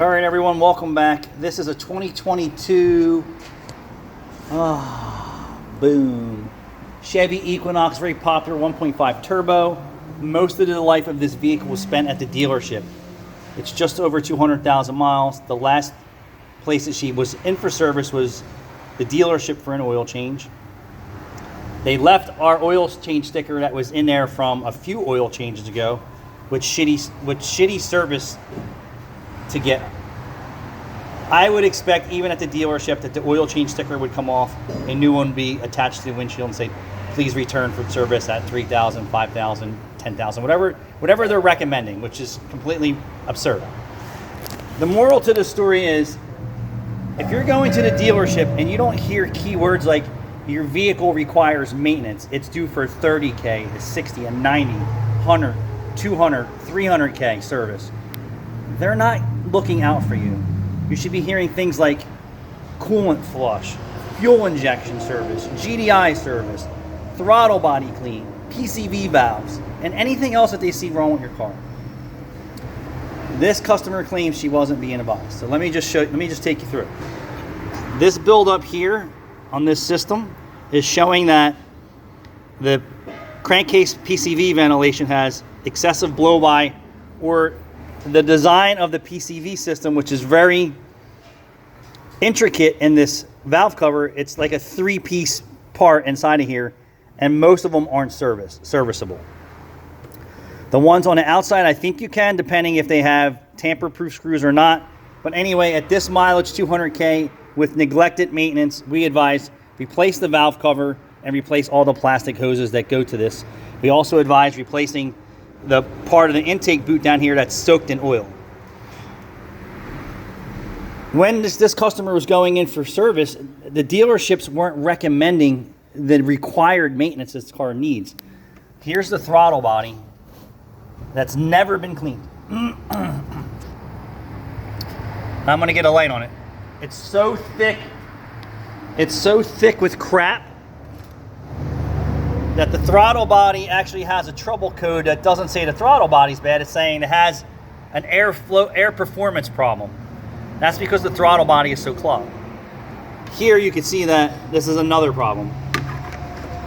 All right, everyone, welcome back. This is a 2022 boom Chevy Equinox, very popular 1.5 turbo. Most of the life of this vehicle was spent at the dealership. It's just over 200,000 miles. The last place that she was in for service was the dealership for an oil change. They left our oil change sticker that was in there from a few oil changes ago with shitty service to get. I would expect even at the dealership that the oil change sticker would come off, a new one would be attached to the windshield and say, please return for service at 3,000, 5,000, 10,000, whatever they're recommending, which is completely absurd. The moral to the story is, if you're going to the dealership and you don't hear keywords like your vehicle requires maintenance, it's due for 30K, a 60, a 90, 100, 200, 300K service, they're not looking out for you. You should be hearing things like coolant flush, fuel injection service, GDI service, throttle body clean, PCV valves, and anything else that they see wrong with your car. This customer claims she wasn't being advised. So let me just take you through it. This buildup here on this system is showing that the crankcase PCV ventilation has excessive blow-by, or the design of the PCV system, which is very intricate in this valve cover. It's like a 3-piece part inside of here, and most of them aren't serviceable. The ones on the outside, I think you can, depending if they have tamper-proof screws or not. But anyway, at this mileage, 200K, with neglected maintenance, we advise replace the valve cover and replace all the plastic hoses that go to this. We also advise replacing the part of the intake boot down here that's soaked in oil. When this customer was going in for service, the dealerships weren't recommending the required maintenance this car needs. Here's the throttle body that's never been cleaned. I'm gonna get a light on it. It's so thick with crap that the throttle body actually has a trouble code that doesn't say the throttle body's bad. It's saying it has an air performance problem. That's because the throttle body is so clogged. Here you can see that this is another problem.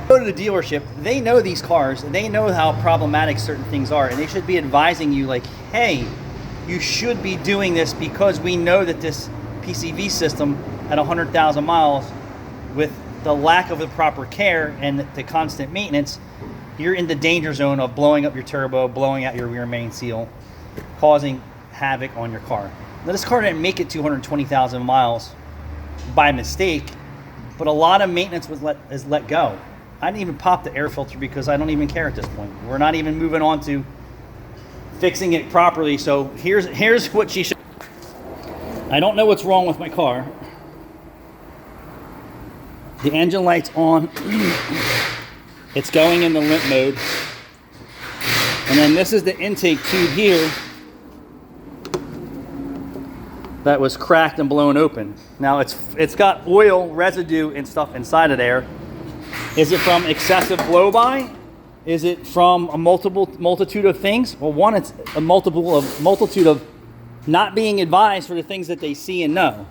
Go to the dealership, they know these cars, and they know how problematic certain things are, and they should be advising you like, hey, you should be doing this because we know that this PCV system at 100,000 miles, with the lack of the proper care and the constant maintenance, you're in the danger zone of blowing up your turbo, blowing out your rear main seal, causing havoc on your car. Now, this car didn't make it 220,000 miles by mistake, but a lot of maintenance is let go. I didn't even pop the air filter because I don't even care at this point. We're not even moving on to fixing it properly. So here's what she should. I don't know what's wrong with my car. The engine light's on. It's going in the limp mode. And then this is the intake tube here that was cracked and blown open. Now it's got oil residue and stuff inside of there. Is it from excessive blow-by? Is it from a multitude of things? Well, one, it's a multitude of not being advised for the things that they see and know.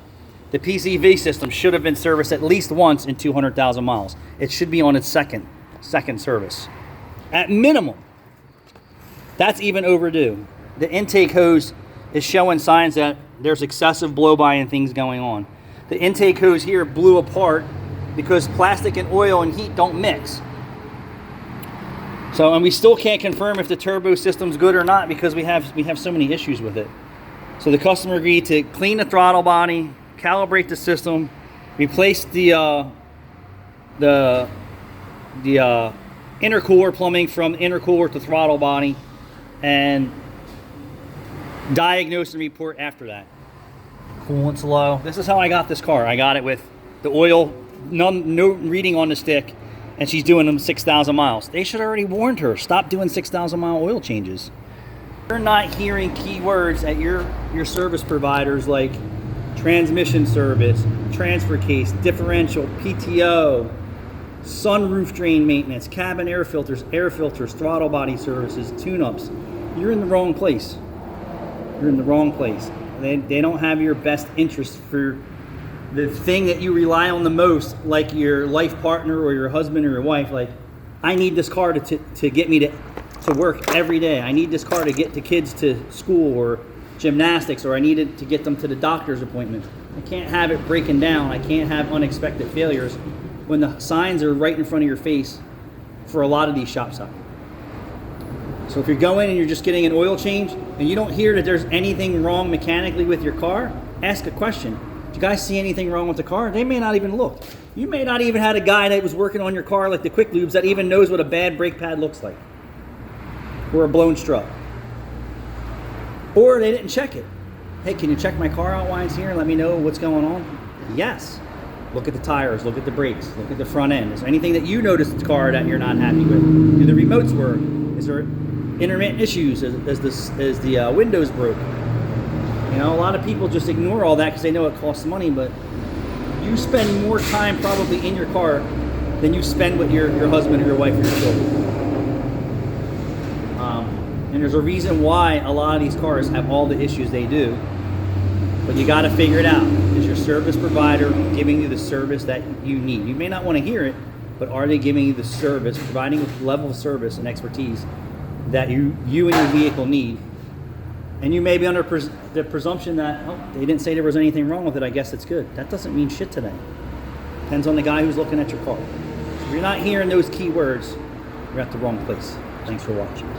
The PCV system should have been serviced at least once in 200,000 miles. It should be on its second service, at minimum. That's even overdue. The intake hose is showing signs that there's excessive blow-by and things going on. The intake hose here blew apart because plastic and oil and heat don't mix. So, and we still can't confirm if the turbo system's good or not because we have so many issues with it. So the customer agreed to clean the throttle body, calibrate the system, replace the intercooler plumbing from intercooler to throttle body, and diagnose and report after that. Coolant's low. This is how I got this car. I got it with the oil, no reading on the stick, and she's doing them 6,000 miles. They should have already warned her, stop doing 6,000 mile oil changes. You're not hearing keywords at your service providers like transmission service, transfer case, differential, PTO, sunroof drain maintenance, cabin air filters, throttle body services, tune-ups. You're in the wrong place. You're in the wrong place. They don't have your best interest for the thing that you rely on the most, like your life partner or your husband or your wife. Like, I need this car to get me to work every day. I need this car to get the kids to school or gymnastics, or I need it to get them to the doctor's appointment. I can't have it breaking down. I can't have unexpected failures when the signs are right in front of your face for a lot of these shops out. So if you're going and you're just getting an oil change and you don't hear that there's anything wrong mechanically with your car, ask a question. Do you guys see anything wrong with the car? They may not even look. You may not even had a guy that was working on your car like the Quick Lubes that even knows what a bad brake pad looks like, or a blown strut. Or they didn't check it. Hey, can you check my car out while it's here and let me know what's going on? Yes. Look at the tires, look at the brakes, look at the front end. Is there anything that you noticed in the car that you're not happy with? Do the remotes work? Is there intermittent issues? Is the windows broke? You know, a lot of people just ignore all that because they know it costs money, but you spend more time probably in your car than you spend with your husband or your wife or your children. And there's a reason why a lot of these cars have all the issues they do, but you got to figure it out. Is your service provider giving you the service that you need? You may not want to hear it, but are they giving you the service, providing a level of service and expertise that you and your vehicle need? And you may be under the presumption that, oh, they didn't say there was anything wrong with it, I guess it's good. That doesn't mean shit today. Depends on the guy who's looking at your car. So if you're not hearing those key words, you're at the wrong place. Thanks for watching.